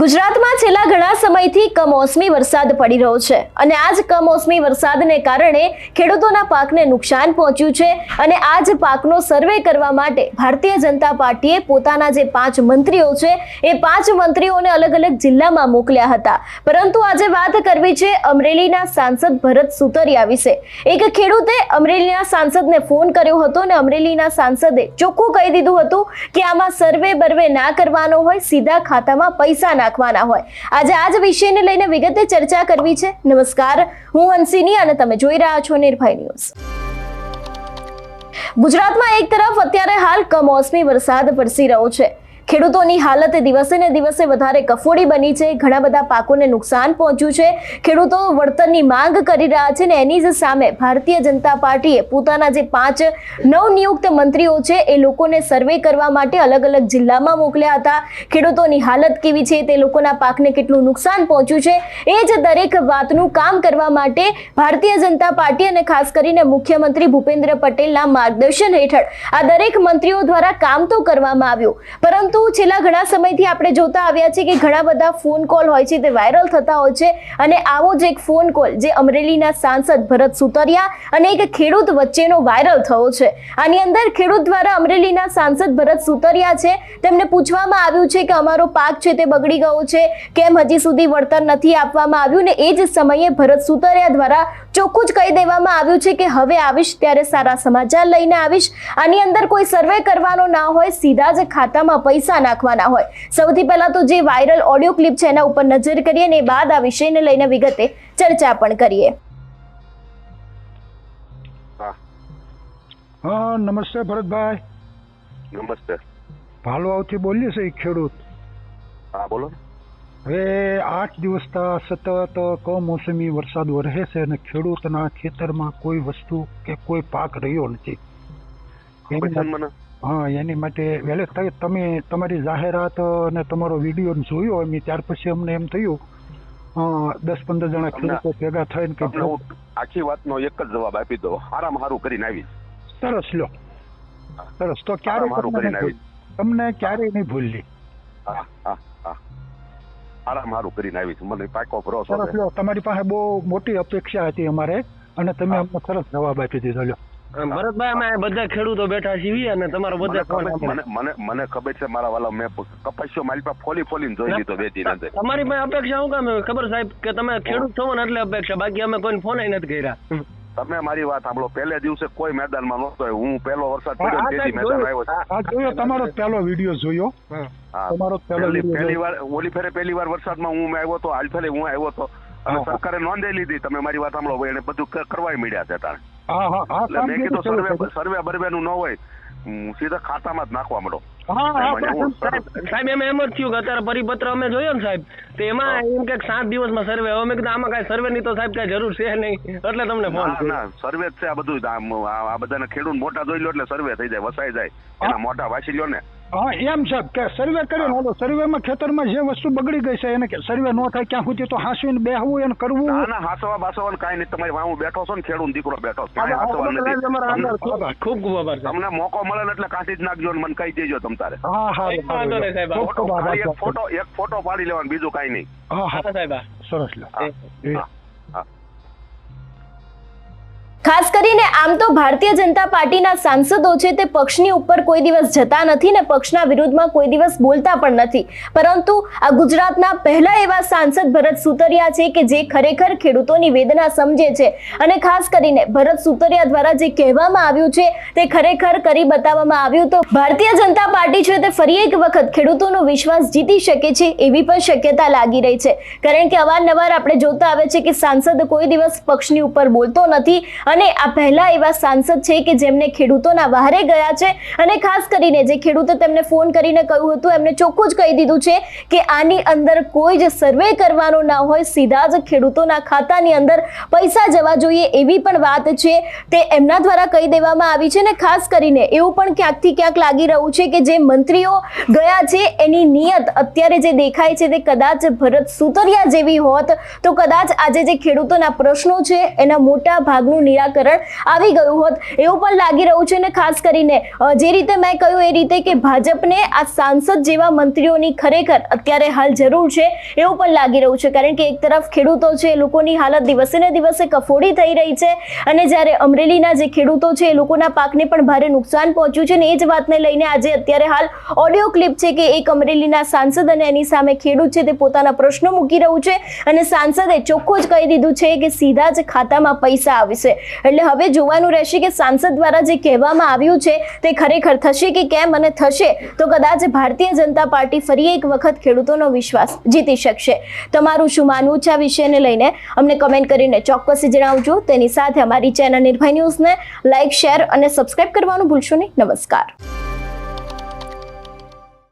ગુજરાતમાં છેલ્લા ઘણા સમયથી કમોસમી વરસાદ પડી રહ્યો છે અને આ જ કમોસમી વરસાદને કારણે ખેડૂતોના પાકને નુકસાન પહોંચ્યું છે અને આ જ પાકનો સર્વે કરવા માટે ભારતીય જનતા પાર્ટીએ પોતાના જે 5 મંત્રીઓ છે એ 5 મંત્રીઓને અલગ અલગ જિલ્લામાં મોકલ્યા હતા। પરંતુ આજે વાત કરવી છે અમરેલીના સાંસદ ભરત સુતરિયા વિશે। એક ખેડૂતે અમરેલીના સાંસદને ફોન કર્યો હતો અને અમરેલીના સાંસદે ચોખ્ખું કહી દીધું હતું કે આમાં સર્વે બર્વે ના કરવાનો હોય, સીધા ખાતામાં પૈસા નાખવાના હોય। આજે આ જ વિષયને લઈને વિગતે ચર્ચા કરવી છે। નમસ્કાર, હું હંસિની અને તમે જોઈ રહ્યા છો નિર્ભય ન્યૂઝ। ગુજરાતમાં એક તરફ અત્યારે હાલ કમોસમી વરસાદ વરસી રહ્યો છે। ખેડૂતોની હાલત દિવસે ને દિવસે વધારે કફોડી બની છે। ઘણા બધા પાકોને નુકસાન પહોંચ્યું છે। ખેડૂતો વળતરની માંગ કરી રહ્યા છે ને એની જ સામે ભારતીય જનતા પાર્ટીએ પોતાના જે 5 નવનિયુક્ત મંત્રીઓ છે એ લોકોને સર્વે કરવા માટે અલગ અલગ જિલ્લામાં મોકલ્યા હતા। ખેડૂતોની હાલત કેવી છે, તે લોકોના પાકને કેટલું નુકસાન પહોંચ્યું છે, એ જ દરેક વાતનું કામ કરવા માટે ભારતીય જનતા પાર્ટી અને ખાસ કરીને મુખ્યમંત્રી ભૂપેન્દ્ર પટેલના માર્ગદર્શન હેઠળ આ દરેક મંત્રીઓ દ્વારા કામ તો કરવામાં આવ્યું, પરંતુ છેલ્લા ઘણા સમયથી આપણે જોતા આવ્યા છે કે ઘણા બધા ફોન કોલ હોય છે તે વાયરલ થતા હોય છે અને આવો જ એક ફોન કોલ જે અમરેલીના સાંસદ ભરત સુતરિયા અને એક ખેડૂત વચ્ચેનો વાયરલ થયો છે। આની અંદર ખેડૂત દ્વારા અમરેલીના સાંસદ ભરત સુતરિયા છે તેમને પૂછવામાં આવ્યું છે કે અમારો પાક છે તે બગડી ગયો છે, કેમ હજી સુધી વળતર નથી આપવામાં આવ્યું, ને એ જ સમયે ભરત સુતરિયા દ્વારા ચોખ્ખું જ કહી દેવામાં આવ્યું છે કે હવે આવીશ ત્યારે સારા સમાચાર લઈને આવીશ। આની અંદર કોઈ સર્વે કરવાનો ના હોય, સીધા જ ખાતામાં પૈસા નાખવાના હોય। સૌથી પહેલા તો જે વાયરલ ઓડિયો ક્લિપ છે એના ઉપર નજર કરીએ ને બાદ આ વિષયને લઈને વિગતે ચર્ચા પણ કરીએ। હા, નમસ્તે ભરતભાઈ। નમસ્તે। ભાલવાવથી બોલીએ છે ખેડૂત। હા, બોલો। હવે 8 દિવસથી સતત કમોસમી વરસાદ વરસે છે અને ખેડૂતના ખેતરમાં કોઈ વસ્તુ કે કોઈ પાક રહ્યો નથી। હા, એની માટે વહેલે તમે તમારી જાહેરાત અને તમારો વિડીયો જોયો અમે, ત્યાર પછી અમને એમ થયું 10-15 જણા ખેડૂતો ભેગા થઈને કે આખી વાતનો એક જ જવાબ આપી દો, હારામાં હારું કરીને આવીશ। સરસ, લ્યો સરસ। તો ક્યારે તમને ક્યારેય નહીં ભૂલી। હા હા હા, હારામાં હારું કરીને આવીશ, મને પાકો ભરોસો છે। સરસ, લ્યો તમારી પાસે બહુ મોટી અપેક્ષા હતી અમારે અને તમે અમને સરસ જવાબ આપી દીધો। લ્યો ભરતભાઈ, અમે બધા ખેડૂતો બેઠા છીએ અને તમારો બધા મને ખબર છે મારા વાલા, મેં કપાસ્યો મારી પાસે ફોલીને જોઈ લીધો 2 દિન અંદર। તમારી પાસે અપેક્ષા શું કામ ખબર સાહેબ કે તમે ખેડૂત છો ને એટલે અપેક્ષા, બાકી અમે કોઈ ફોન નથી કર્યા। તમે મારી વાત સાંભળો, પહેલે દિવસે કોઈ મેદાનમાં નહોતો, હું પહેલો વરસાદ પડ્યો તેથી મેદાન આવ્યો છું। આ જોયો તમારો પહેલો વિડીયો જોયો? તમારો પહેલી વાર વરસાદમાં હું આવ્યો હતો, હાલ ફેરે હું આવ્યો હતો અને સરકારે નોંધે લીધી। તમે મારી વાત સાંભળો, એને બધું કરવાય મળ્યા છે તાણે। મેં કીધું સર્વે બર્વે નું ન હોય, સીધા ખાતામાં જ નાખવા માંડો। સાહેબ એમ જ થયું કે અત્યારે પરિપત્ર અમે જોયો ને સાહેબ, તો એમાં એમ કે 7 દિવસમાં સર્વે। હવે મેં કીધું આમાં કઈ સર્વે ની તો સાહેબ કઈ જરૂર છે નહીં, એટલે તમને ફોન કર્યો। ના, સર્વે જ છે આ બધું। આ બધાને ખેડૂત મોટા જોઈ લો એટલે સર્વે થઈ જાય, વસાઈ જાય, એના મોટા વાંચી લો ને। હા, એમ સાહેબ કે સર્વે કર્યો ને, સર્વેમાં ખેતરમાં જે વસ્તુ બગડી ગઈ છે એને સર્વે ન થાય ક્યાં સુધી તો હાંસવીને બેહવું એને કરવું। ના, હાંસવા બાસવા કાંઈ નહીં, તમારી હું બેઠો છો ને, ખેડૂત દીકરો બેઠો નથી, ખૂબ ખૂબ આભાર। તમને મોકો મળે ને એટલે કાઢી જ નાખજો ને મને કહી દેજો તમ તારે। એક ફોટો પાડી લેવાનો, બીજું કાંઈ નહીં। હા સાહેબ, સરસ। ખાસ કરીને આમ તો ભારતીય જનતા પાર્ટીના સાંસદો છે તે પક્ષની ઉપર કોઈ દિવસ જતા નથી ને પક્ષના વિરુદ્ધમાં કોઈ દિવસ બોલતા પણ નથી, પરંતુ આ ગુજરાતના પહેલા એવા સાંસદ ભરત સુતરિયા છે કે જે ખરેખર ખેડૂતોની વેદના સમજે છે અને ખાસ કરીને ભરત સુતરિયા દ્વારા જે કહેવામાં આવ્યું છે તે ખરેખર કરી બતાવવામાં આવ્યું। તો ભારતીય જનતા પાર્ટી છે તે ફરી એક વખત ખેડૂતોનો વિશ્વાસ જીતી શકે છે એવી પણ શક્યતા લાગી રહી છે, કારણ કે અવારનવાર આપણે જોતા આવે છે કે સાંસદ કોઈ દિવસ પક્ષની ઉપર બોલતો નથી અને આ પહેલા એવા સાંસદ છે કે જેમને ખેડૂતોના વહારે ગયા છે અને ખાસ કરીને જે ખેડૂતે તેમને ફોન કરીને કહ્યું હતું એમને ચોખ્ખું જ કહી દીધું છે કે આની અંદર કોઈ જ સર્વે કરવાનો ના હોય, સીધા જ ખેડૂતોના ખાતાની અંદર પૈસા જવા જોઈએ એવી પણ વાત છે તે એમના દ્વારા કહી દેવામાં આવી છે। ને ખાસ કરીને એવું પણ ક્યાંકથી ક્યાંક લાગી રહ્યું છે કે જે મંત્રીઓ ગયા છે એની નિયત અત્યારે જે દેખાય છે તે કદાચ ભરત સુતરિયા જેવી હોત તો કદાચ આજે જે ખેડૂતોના પ્રશ્નો છે એના મોટા ભાગનું નિરાકરણ આવી ગયું હોત એવું પણ લાગી રહ્યું છે. અને ખાસ કરીને જે રીતે મેં કહ્યું એ રીતે કે ભાજપને આ સાંસદ જેવા મંત્રીઓની ખરેખર અત્યારે હાલ જરૂર છે એવું પણ લાગી રહ્યું છે. કારણ કે એક તરફ ખેડૂતો છે, એ લોકોની હાલત દિવસે ને દિવસે કફોડી થઈ રહી છે અને જ્યારે અમરેલીના જે ખેડૂતો છે એ લોકોના પાકને પણ ભારે નુકસાન પહોંચ્યું છે. અને એ જ વાતને લઈને આજે અત્યારે હાલ ઓડિયો ક્લિપ છે કે એક અમરેલીના સાંસદ અને એની સામે ખેડૂત છે તે પોતાના પ્રશ્નો મૂકી રહ્યું છે અને સાંસદે ચોખ્ખું જ કહી દીધું છે કે સીધા જ ખાતામાં પૈસા આવશે. એટલે હવે જોવાનું રહેશે કે સાંસદ દ્વારા જે કહેવામાં આવ્યું છે તે ખરેખર થશે કે કેમ, અને થશે તો કદાચ ભારતીય જનતા પાર્ટી ફરી એક વખત ખેડૂતોનો વિશ્વાસ જીતી શકશે. તમારું શું માનવું છે આ વિષયને લઈને અમને કમેન્ટ કરીને ચોક્કસ જણાવજો. તેની સાથે અમારી ચેનલ નિર્ભય ન્યૂઝને લાઇક, શેર અને સબસ્ક્રાઇબ કરવાનું ભૂલશો નહીં. નમસ્કાર.